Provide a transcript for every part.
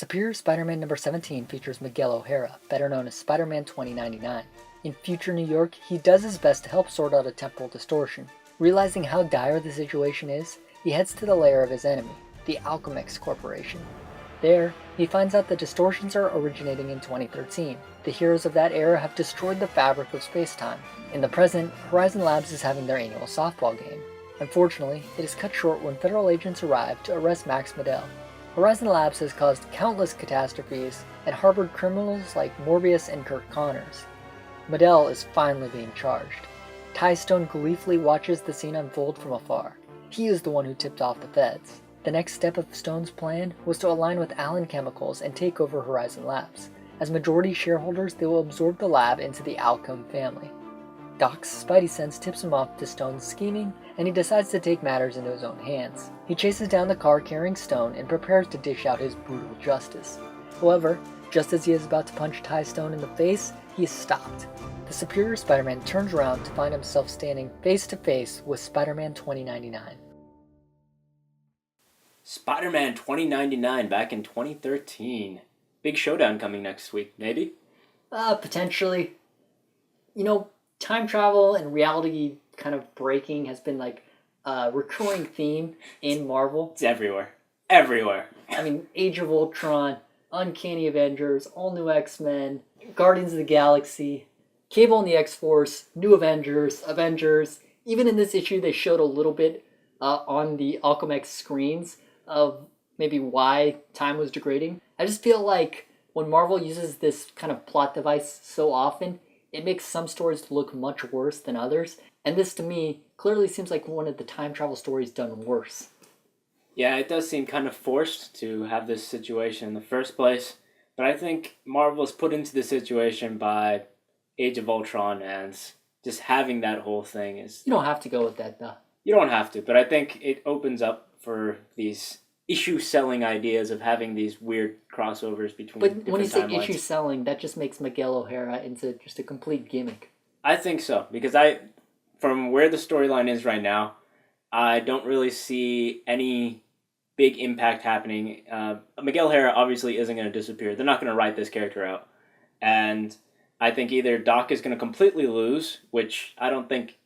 Superior Spider-Man number 17 features Miguel O'Hara, better known as Spider-Man 2099. In future New York, he does his best to help sort out a temporal distortion. Realizing how dire the situation is, he heads to the lair of his enemy, the Alchemex Corporation. There, he finds out the distortions are originating in 2013. The heroes of that era have destroyed the fabric of space-time. In the present, Horizon Labs is having their annual softball game. Unfortunately, it is cut short when federal agents arrive to arrest Max Modell. Horizon Labs has caused countless catastrophes and harbored criminals like Morbius and Kirk Connors. Modell is finally being charged. Ty Stone gleefully watches the scene unfold from afar. He is the one who tipped off the feds. The next step of Stone's plan was to align with Allen Chemicals and take over Horizon Labs. As majority shareholders, they will absorb the lab into the Alchem family. Doc's spidey sense tips him off to Stone's scheming, and he decides to take matters into his own hands. He chases down the car carrying Stone and prepares to dish out his brutal justice. However, just as he is about to punch Ty Stone in the face, he is stopped. The Superior Spider-Man turns around to find himself standing face to face with Spider-Man 2099. Spider-Man 2099 back in 2013. Big showdown coming next week, maybe? Potentially. You know, time travel and reality kind of breaking has been like a recurring theme in Marvel. It's everywhere. Everywhere. I mean, Age of Ultron, Uncanny Avengers, All New X-Men, Guardians of the Galaxy, Cable and the X-Force, New Avengers, Even in this issue, they showed a little bit on the Alchemex screens of maybe why time was degrading. I just feel like when Marvel uses this kind of plot device so often, it makes some stories look much worse than others. And this, to me, clearly seems like one of the time travel stories done worse. Yeah, it does seem kind of forced to have this situation in the first place. But I think Marvel was put into this situation by Age of Ultron, and just having that whole thing is... You don't have to go with that, though. You don't have to, but I think it opens up for these issue-selling ideas of having these weird crossovers between different timelines. But when you say issue-selling, that just makes Miguel O'Hara into just a complete gimmick. I think so, because from where the storyline is right now, I don't really see any big impact happening. Miguel O'Hara obviously isn't going to disappear. They're not going to write this character out. And I think either Doc is going to completely lose, which I don't think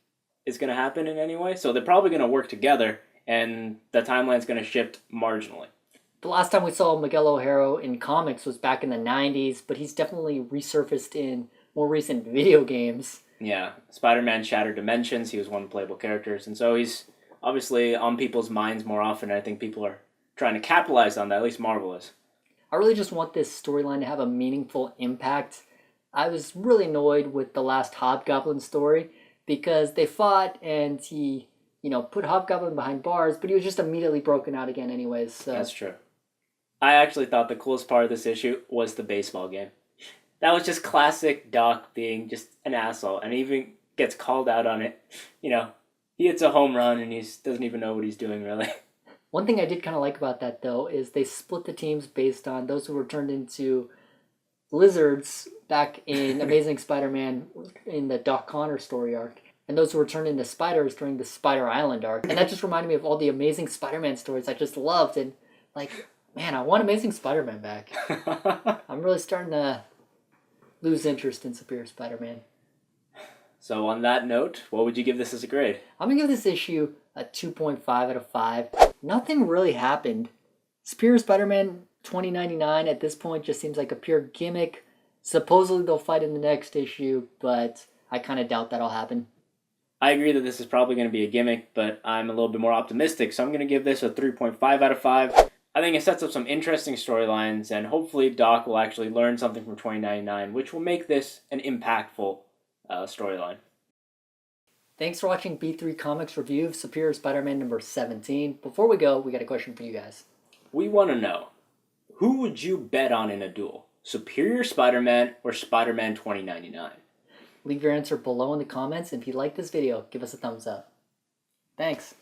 is going to happen in any way. So they're probably going to work together, and the timeline's going to shift marginally. The last time we saw Miguel O'Hara in comics was back in the 90s, but he's definitely resurfaced in more recent video games. Yeah, Spider-Man Shattered Dimensions, he was one of the playable characters, and so he's obviously on people's minds more often, and I think people are trying to capitalize on that, at least Marvel is. I really just want this storyline to have a meaningful impact. I was really annoyed with the last Hobgoblin story, because they fought and he, put Hobgoblin behind bars, but he was just immediately broken out again anyways. So. That's true. I actually thought the coolest part of this issue was the baseball game. That was just classic Doc being just an asshole, and he even gets called out on it. He hits a home run and he doesn't even know what he's doing, really. One thing I did kind of like about that, though, is they split the teams based on those who were turned into lizards back in Amazing Spider-Man in the Doc Connor story arc, and those who were turned into spiders during the Spider Island arc. And that just reminded me of all the Amazing Spider-Man stories I just loved, and man, I want Amazing Spider-Man back. I'm really starting to lose interest in Superior Spider-Man. So on that note, what would you give this as a grade? I'm going to give this issue a 2.5 out of 5. Nothing really happened. Superior Spider-Man 2099 at this point just seems like a pure gimmick. Supposedly they'll fight in the next issue, but I kind of doubt that'll happen. I agree that this is probably going to be a gimmick, but I'm a little bit more optimistic, so I'm going to give this a 3.5 out of 5. I think it sets up some interesting storylines, and hopefully Doc will actually learn something from 2099, which will make this an impactful storyline. Thanks for watching B3 Comics review of Superior Spider-Man number 17. Before we go, we got a question for you guys. We want to know, who would you bet on in a duel? Superior Spider-Man or Spider-Man 2099? Leave your answer below in the comments, and if you like this video, give us a thumbs up. Thanks.